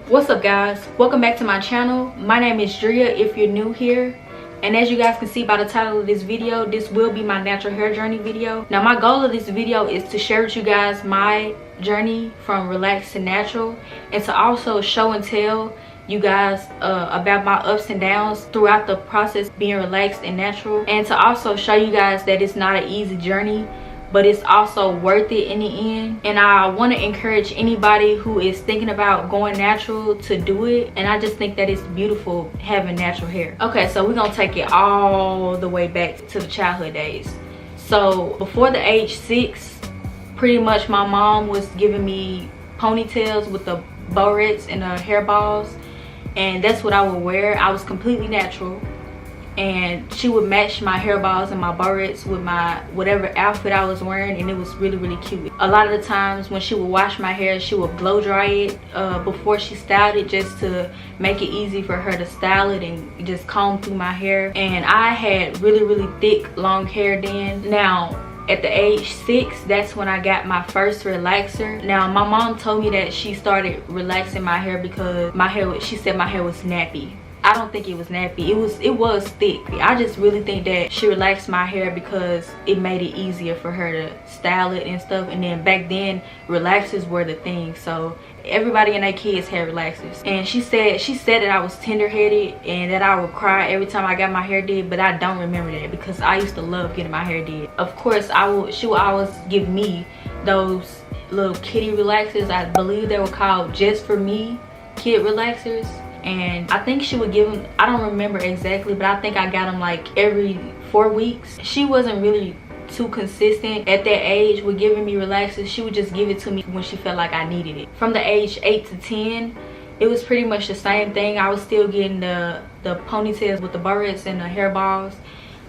What's up guys, welcome back to my channel. My name is Drea if you're new here, and as you guys can see by the title of this video, this will be my natural hair journey video. Now my goal of this video is to share with you guys my journey from relaxed to natural, and to also show and tell you guys about my ups and downs throughout the process being relaxed and natural, and to also show you guys that it's not an easy journey, but it's also worth it in the end. And I want to encourage anybody who is thinking about going natural to do it, and I just think that it's beautiful having natural hair. Okay, so we're gonna take it all the way back to the childhood days. So before the age 6, pretty much my mom was giving me ponytails with the barrettes and the hairballs, and that's what I would wear. I was completely natural, and she would match my hairballs and my barrettes with my whatever outfit I was wearing, and it was really cute. A lot of the times when she would wash my hair, she would blow dry it before she styled it, just to make it easy for her to style it and just comb through my hair. And I had really thick long hair then. Now at the age 6, that's when I got my first relaxer. Now my mom told me that she started relaxing my hair because she said my hair was nappy. I don't think it was nappy. It was thick. I just really think that she relaxed my hair because it made it easier for her to style it and stuff. And then back then, relaxers were the thing, so everybody and their kids had relaxers. And she said that I was tender-headed and that I would cry every time I got my hair did, but I don't remember that because I used to love getting my hair did. Of course, she would always give me those little kitty relaxers. I believe they were called Just For Me kid relaxers. And I think she would give them, I don't remember exactly, but I think I got them like every 4 weeks. She wasn't really too consistent at that age with giving me relaxers. She would just give it to me when she felt like I needed it. From the age 8 to 10, it was pretty much the same thing. I was still getting the ponytails with the barrettes and the hairballs.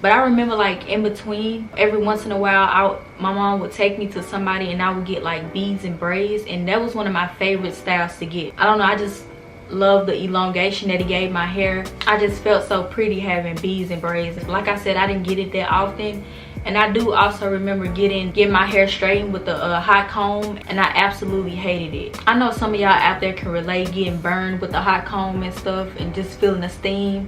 But I remember like in between, every once in a while, my mom would take me to somebody and I would get like beads and braids. And that was one of my favorite styles to get. I don't know, I just love the elongation that he gave my hair. I just felt so pretty having beads and braids. Like I said, I didn't get it that often, and I do also remember getting my hair straightened with the hot comb, and I absolutely hated it. I know some of y'all out there can relate, getting burned with the hot comb and stuff and just feeling the steam.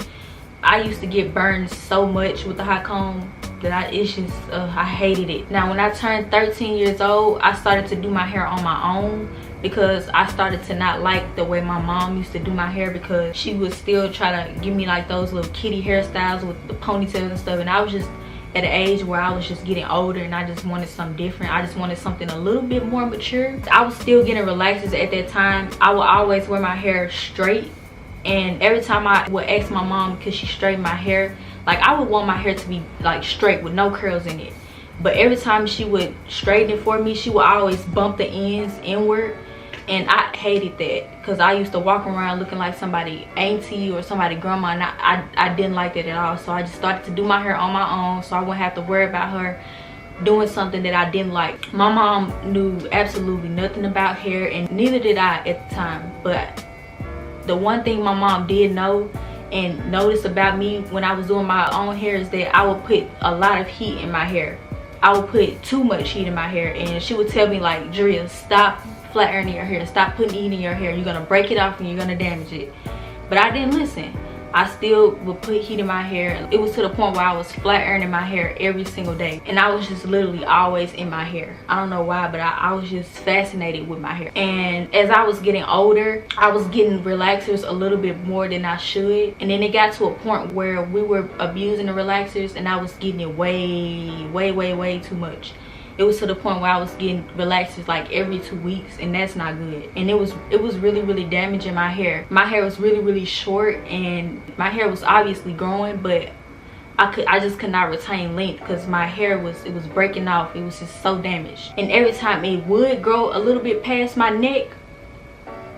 I used to get burned so much with the hot comb that I hated it. Now when I turned 13 years old, I started to do my hair on my own because I started to not like the way my mom used to do my hair, because she would still try to give me like those little kitty hairstyles with the ponytails and stuff, and I was just at an age where I was just getting older and I just wanted something different. I just wanted something a little bit more mature. I was still getting relaxers at that time. I would always wear my hair straight, and every time I would ask my mom, because she straightened my hair, like I would want my hair to be like straight with no curls in it, but every time she would straighten it for me, she would always bump the ends inward. And I hated that because I used to walk around looking like somebody auntie or somebody grandma, and I didn't like that at all. So I just started to do my hair on my own so I wouldn't have to worry about her doing something that I didn't like. My mom knew absolutely nothing about hair, and neither did I at the time. But the one thing my mom did know and notice about me when I was doing my own hair is that I would put a lot of heat in my hair. I would put too much heat in my hair, and she would tell me like, Drea, stop flat ironing your hair, stop putting heat in your hair, you're gonna break it off and you're gonna damage it. But I didn't listen. I still would put heat in my hair. It was to the point where I was flat ironing my hair every single day, and I was just literally always in my hair. I don't know why, but I was just fascinated with my hair. And as I was getting older, I was getting relaxers a little bit more than I should, and then it got to a point where we were abusing the relaxers and I was getting it way too much. It was to the point where I was getting relaxers like every 2 weeks, and that's not good. And it was really damaging my hair. My hair was really short, and my hair was obviously growing, but I just could not retain length because my hair was breaking off. It was just so damaged. And every time it would grow a little bit past my neck,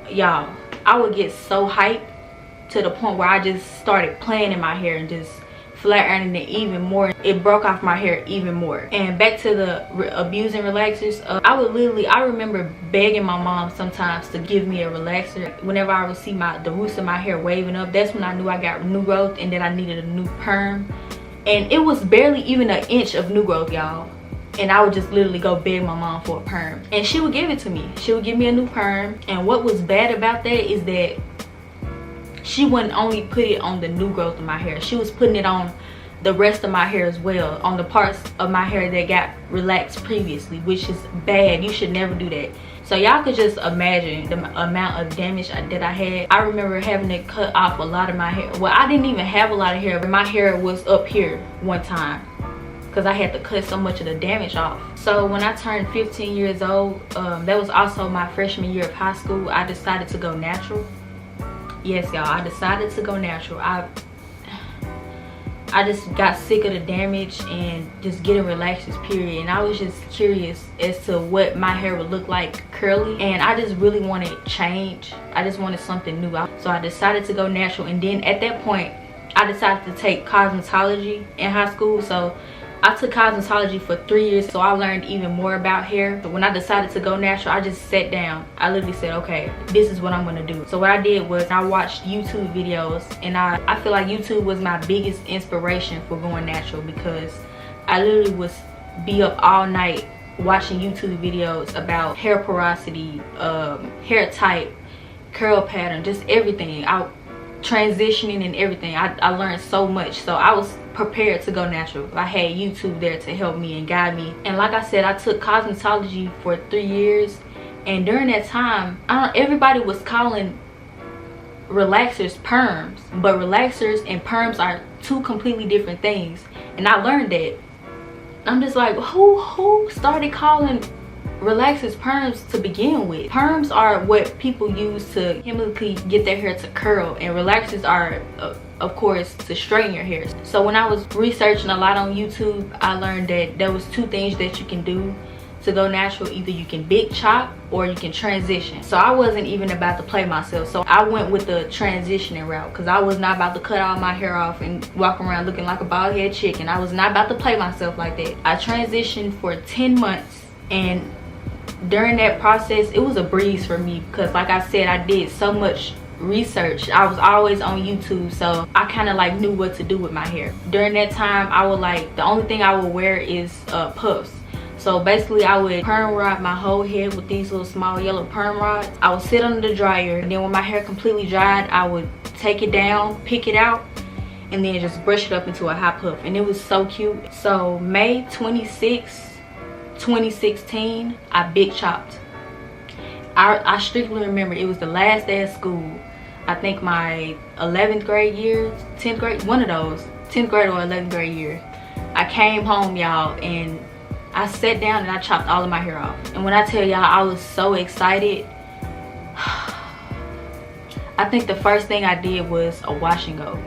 y'all, I would get so hyped to the point where I just started playing in my hair and just flat ironing it even more. It broke off my hair even more. And back to the abusing relaxers, I remember begging my mom sometimes to give me a relaxer. Whenever I would see the roots of my hair waving up, that's when I knew I got new growth and that I needed a new perm. And it was barely even an inch of new growth, y'all. and I would just literally go beg my mom for a perm, and she would give it to me. She would give me a new perm. And what was bad about that is that she wouldn't only put it on the new growth of my hair, she was putting it on the rest of my hair as well, on the parts of my hair that got relaxed previously, which is bad. You should never do that. So y'all could just imagine the amount of damage that I had. I remember having to cut off a lot of my hair. Well, I didn't even have a lot of hair, but my hair was up here one time because I had to cut so much of the damage off. So when I turned 15 years old, that was also my freshman year of high school, I decided to go natural. Yes, y'all, I decided to go natural. I just got sick of the damage and just getting relaxed, period. And I was just curious as to what my hair would look like curly, and I just really wanted change. I just wanted something new. So I decided to go natural. And then at that point, I decided to take cosmetology in high school. So I took cosmetology for 3 years, so I learned even more about hair. But when I decided to go natural, I just sat down. I literally said, okay, this is what I'm gonna do. So what I did was I watched YouTube videos, and I feel like YouTube was my biggest inspiration for going natural, because I literally would be up all night watching YouTube videos about hair porosity, hair type, curl pattern, just everything. Transitioning and everything. I learned so much, so I was prepared to go natural. I had YouTube there to help me and guide me. And like I said, I took cosmetology for 3 years, and during that time, everybody was calling relaxers perms, but relaxers and perms are two completely different things. And I learned that. I'm just like, who started calling relaxers perms to begin with? Perms are what people use to chemically get their hair to curl, and relaxers are of course to straighten your hair. So when I was researching a lot on YouTube, I learned that there was 2 things that you can do to go natural. Either you can big chop or you can transition. So I wasn't even about to play myself, so I went with the transitioning route, because I was not about to cut all my hair off and walk around looking like a bald head chicken. I was not about to play myself like that. I transitioned for 10 months, and during that process, it was a breeze for me, because like I said, I did so much research. I was always on YouTube, so I kind of like knew what to do with my hair. During that time, I would the only thing I would wear is puffs. So basically, I would perm rod my whole head with these little small yellow perm rods. I would sit under the dryer, and then when my hair completely dried, I would take it down, pick it out, and then just brush it up into a high puff. And it was so cute. So May 26, 2016, I big chopped. I strictly remember it was the last day of school. I think my 11th grade year, 10th grade, one of those, 10th grade or 11th grade year. I came home, y'all, and I sat down and I chopped all of my hair off. And when I tell y'all, I was so excited. I think the first thing I did was a wash and go.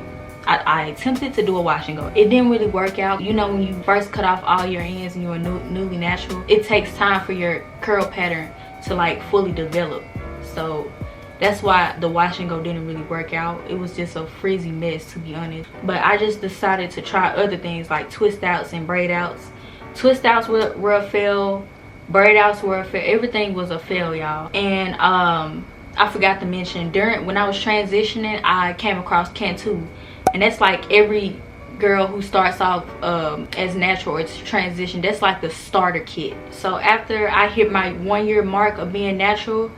I attempted to do a wash and go. It didn't really work out. You know, when you first cut off all your ends and you're newly natural, it takes time for your curl pattern to like fully develop. So that's why the wash and go didn't really work out. It was just a frizzy mess, to be honest. But I just decided to try other things like twist outs and braid outs. Twist outs were a fail, braid outs were a fail. Everything was a fail, y'all. And I forgot to mention, when I was transitioning, I came across Cantu. And that's like every girl who starts off as natural or to transition, that's like the starter kit. So after I hit my 1 year mark of being natural,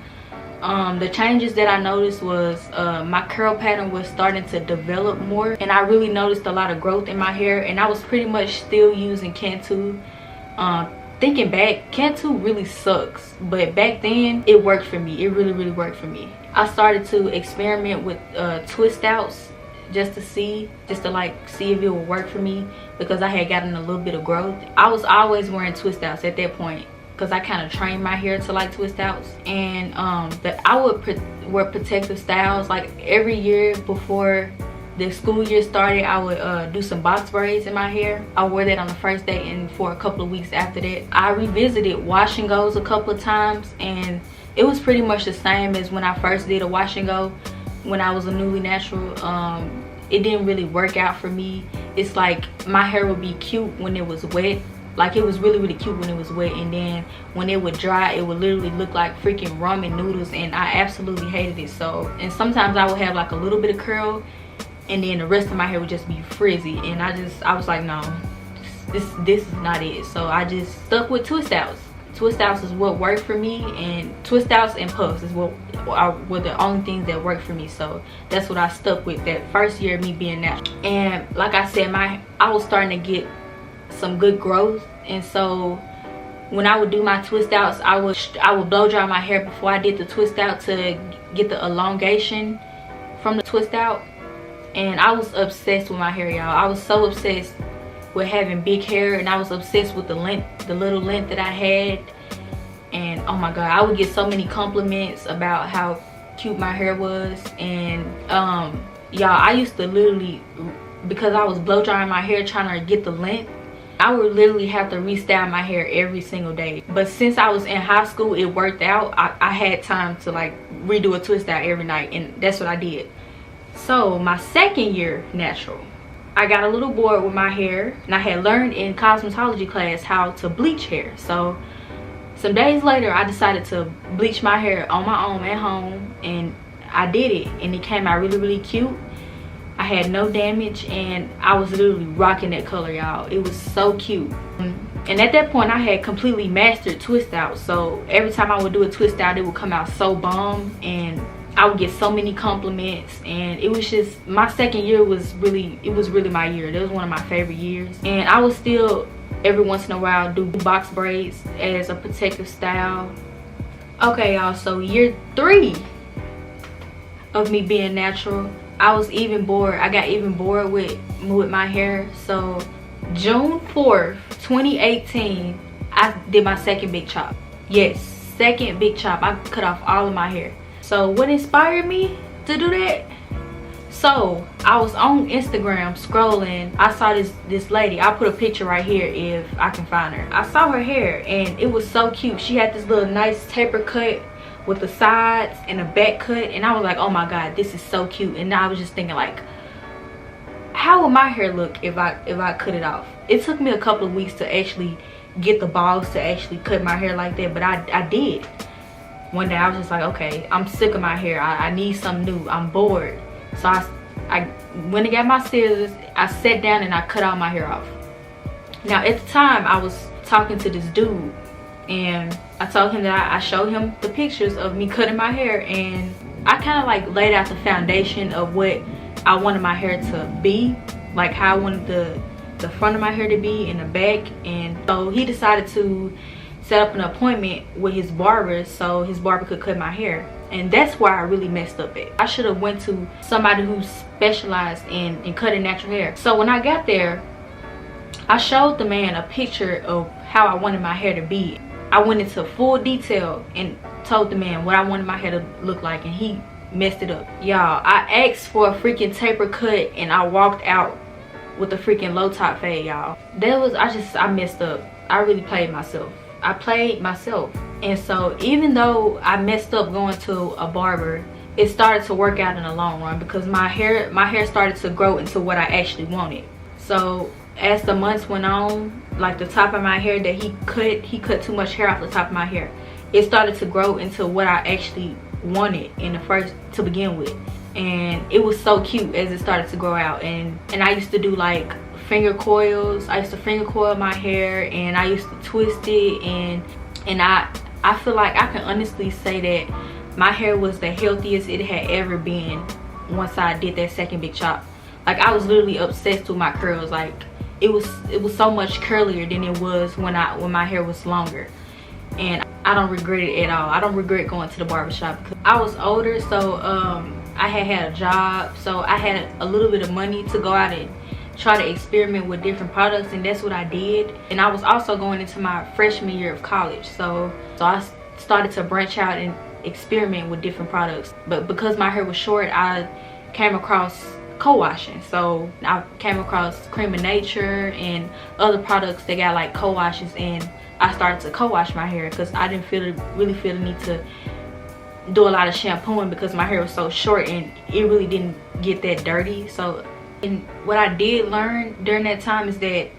the changes that I noticed was my curl pattern was starting to develop more, and I really noticed a lot of growth in my hair. And I was pretty much still using Cantu. Thinking back, Cantu really sucks, but back then it worked for me. It really worked for me. I started to experiment with Twistouts just to see if it would work for me, because I had gotten a little bit of growth. I was always wearing Twistouts at that point, because I kind of trained my hair to like Twistouts. And I would wear protective styles like every year. Before the school year started, I would do some box braids in my hair. I wore that on the first day, and for a couple of weeks after that, I revisited wash and goes a couple of times, and it was pretty much the same as when I first did a wash and go when I was a newly natural. It didn't really work out for me. It's like my hair would be cute when it was wet. Like, it was really cute when it was wet, and then when it would dry, it would literally look like freaking ramen noodles, and I absolutely hated it. So, and sometimes I would have like a little bit of curl, and then the rest of my hair would just be frizzy, and I was like, no, this is not it. So I just stuck with Twistouts. Twistouts is what worked for me, and Twistouts and puffs is were the only things that worked for me. So that's what I stuck with that first year of me being natural. And like I said, I was starting to get some good growth, and so when I would do my twist outs, I would blow dry my hair before I did the twist out to get the elongation from the twist out. And I was obsessed with my hair, y'all. I was so obsessed with having big hair, and I was obsessed with the length, the little length that I had. And oh my god, I would get so many compliments about how cute my hair was. And y'all, I used to literally, because I was blow drying my hair trying to get the length, I would literally have to restyle my hair every single day. But since I was in high school, it worked out. I had time to like redo a twist out every night, and that's what I did. So my second year natural, I got a little bored with my hair, and I had learned in cosmetology class how to bleach hair. So some days later, I decided to bleach my hair on my own at home, and I did it, and it came out really, really cute. I had no damage, and I was literally rocking that color, y'all. It was so cute. And at that point, I had completely mastered twist out. So every time I would do a twist out, it would come out so bomb, and I would get so many compliments. And it was just, my second year was really, it was really my year. That was one of my favorite years. And I would still every once in a while do box braids as a protective style. Okay, y'all, so year 3 of me being natural, I was even bored. I got even bored with my hair. So June 4th, 2018, I did my second big chop. Yes, second big chop. I cut off all of my hair. So what inspired me to do that? So I was on Instagram scrolling. I saw this lady. I'll put a picture right here if I can find her. I saw her hair, and it was so cute. She had this little nice taper cut with the sides and a back cut, and I was like, oh my god, this is so cute. And I was just thinking, like, how would my hair look if I cut it off? It took me a couple of weeks to actually get the balls to actually cut my hair like that, but I did. One day I was just like, okay, I'm sick of my hair. I need something new. I'm bored. So I went and got my scissors. I sat down and I cut all my hair off. Now at the time, I was talking to this dude, and I told him that I showed him the pictures of me cutting my hair, and I kind of like laid out the foundation of what I wanted my hair to be, like how I wanted the front of my hair to be and the back. And so he decided to set up an appointment with his barber so his barber could cut my hair. And that's why I really messed up at. I should have went to somebody who specialized in cutting natural hair. So when I got there, I showed the man a picture of how I wanted my hair to be. I went into full detail and told the man what I wanted my hair to look like, and he messed it up. Y'all, I asked for a freaking taper cut, and I walked out with a freaking low top fade, y'all. That was, I messed up. I really played myself. I played myself. And so even though I messed up going to a barber, it started to work out in the long run, because my hair started to grow into what I actually wanted. So as the months went on, like the top of my hair that he cut too much hair off the top of my hair. It started to grow into what I actually wanted in the first to begin with. And it was so cute as it started to grow out. And I used to do like finger coils. I used to finger coil my hair, and I used to twist it, and I feel like I can honestly say that my hair was the healthiest it had ever been once I did that second big chop. Like, I was literally obsessed with my curls. Like, it was so much curlier than it was when my hair was longer. And I don't regret it at all. I don't regret going to the barbershop, because I was older, so I had a job, so I had a little bit of money to go out and try to experiment with different products, and that's what I did. And I was also going into my freshman year of college, so I started to branch out and experiment with different products. But because my hair was short, I came across co-washing. So I came across Cream of Nature and other products that got like co-washes, and I started to co-wash my hair because I didn't really feel the need to do a lot of shampooing, because my hair was so short and it really didn't get that dirty. So, and what I did learn during that time is that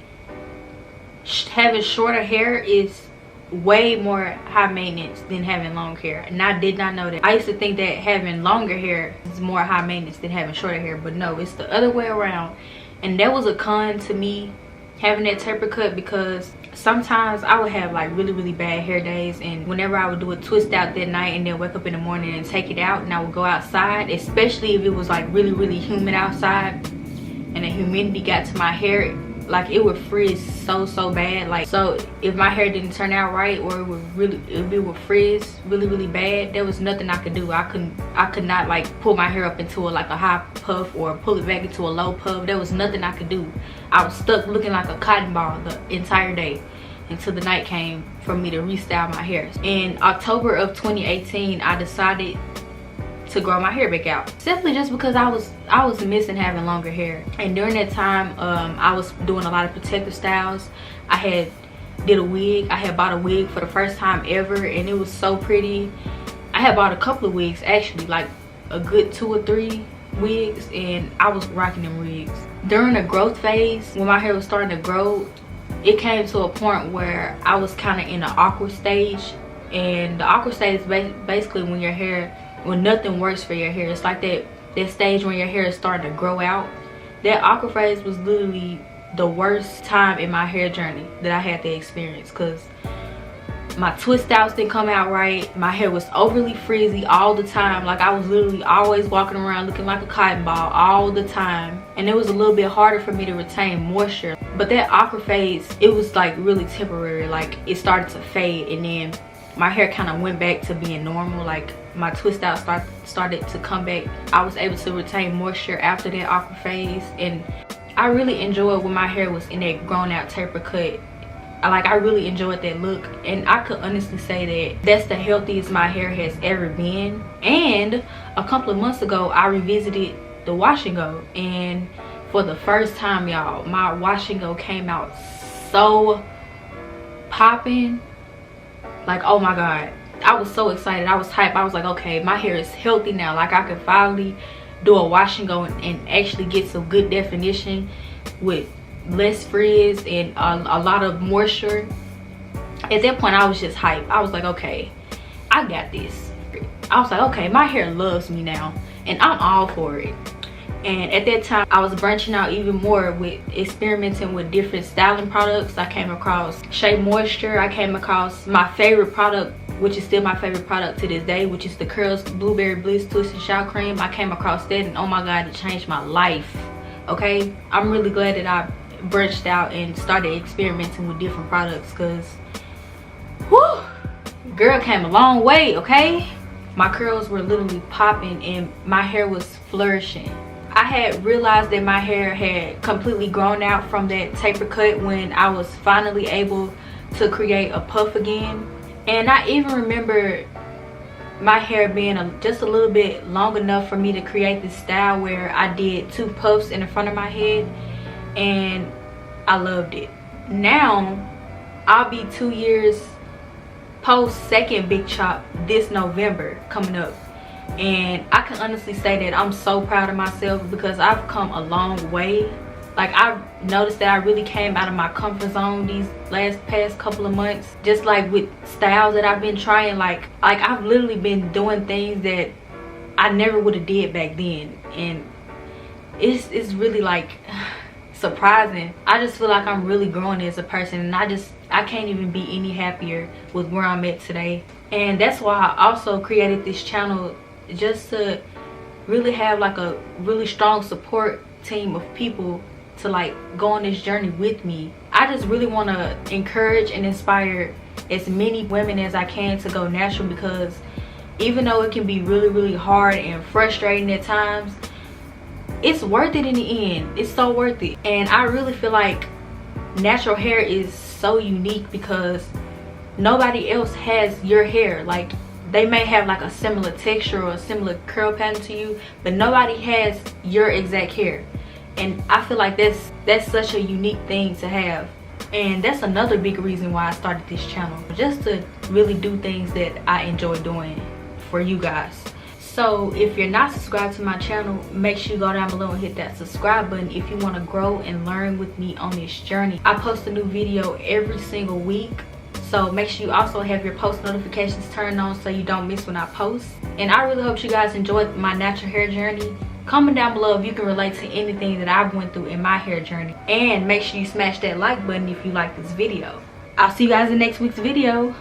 having shorter hair is way more high maintenance than having long hair, and I did not know that. I used to think that having longer hair is more high maintenance than having shorter hair, but no, it's the other way around. And that was a con to me having that taper cut, because sometimes I would have like really bad hair days, and whenever I would do a twist out that night and then wake up in the morning and take it out, and I would go outside, especially if it was like really humid outside and the humidity got to my hair, like it would frizz so bad. Like, so if my hair didn't turn out right, or it would frizz really bad, there was nothing I could do. I could not like pull my hair up into a high puff or pull it back into a low puff. There was nothing I could do. I was stuck looking like a cotton ball the entire day until the night came for me to restyle my hair. In October of 2018, I decided to grow my hair back out, simply just because I was missing having longer hair. And during that time, I was doing a lot of protective styles. I had did a wig. I had bought a wig for the first time ever, and it was so pretty. I had bought a couple of wigs, actually, like a good 2 or 3 wigs, and I was rocking them wigs. During the growth phase, when my hair was starting to grow, it came to a point where I was kind of in an awkward stage. And the awkward stage is basically when nothing works for your hair. It's like that stage when your hair is starting to grow out. That awkward phase was literally the worst time in my hair journey that I had to experience, because my twist outs didn't come out right. My hair was overly frizzy all the time. Like, I was literally always walking around looking like a cotton ball all the time, and it was a little bit harder for me to retain moisture. But that awkward phase, it was like really temporary. Like, it started to fade, and then my hair kind of went back to being normal. Like, my twist out started to come back. I was able to retain moisture after that awkward phase, and I really enjoyed when my hair was in that grown out taper cut. I really enjoyed that look, and I could honestly say that that's the healthiest my hair has ever been. And a couple of months ago, I revisited the wash and go, and for the first time, y'all, my wash and go came out so popping. Like, oh my god, I was so excited. I was hyped. I was like, okay, my hair is healthy now. Like, I can finally do a wash and go and actually get some good definition with less frizz and a lot of moisture. At that point, I was just hyped. I was like, okay, I got this. I was like, okay, my hair loves me now, and I'm all for it. And at that time, I was branching out even more with experimenting with different styling products. I came across Shea Moisture. I came across my favorite product, which is still my favorite product to this day, which is the Curls Blueberry Bliss Twisted Shower Cream. I came across that, and oh my god, it changed my life. Okay, I'm really glad that I branched out and started experimenting with different products, because whew, girl, came a long way. Okay, my curls were literally popping and my hair was flourishing. I had realized that my hair had completely grown out from that taper cut when I was finally able to create a puff again. And I even remember my hair being just a little bit long enough for me to create this style where I did 2 puffs in the front of my head, and I loved it. Now I'll be 2 years post second big chop this November coming up, and I can honestly say that I'm so proud of myself, because I've come a long way. Like, I've noticed that I really came out of my comfort zone these past couple of months, just like with styles that I've been trying. Like I've literally been doing things that I never would have did back then, and it's really like surprising. I just feel like I'm really growing as a person, and I can't even be any happier with where I'm at today. And that's why I also created this channel, just to really have like a really strong support team of people to like go on this journey with me. I just really want to encourage and inspire as many women as I can to go natural, because even though it can be really hard and frustrating at times, it's worth it in the end. It's so worth it. And I really feel like natural hair is so unique, because nobody else has your hair. Like, they may have like a similar texture or a similar curl pattern to you, but nobody has your exact hair. And I feel like that's such a unique thing to have. And that's another big reason why I started this channel, just to really do things that I enjoy doing for you guys. So if you're not subscribed to my channel, make sure you go down below and hit that subscribe button if you want to grow and learn with me on this journey. I post a new video every single week, so make sure you also have your post notifications turned on so you don't miss when I post. And I really hope you guys enjoyed my natural hair journey. Comment down below if you can relate to anything that I've went through in my hair journey, and make sure you smash that like button if you like this video. I'll see you guys in next week's video.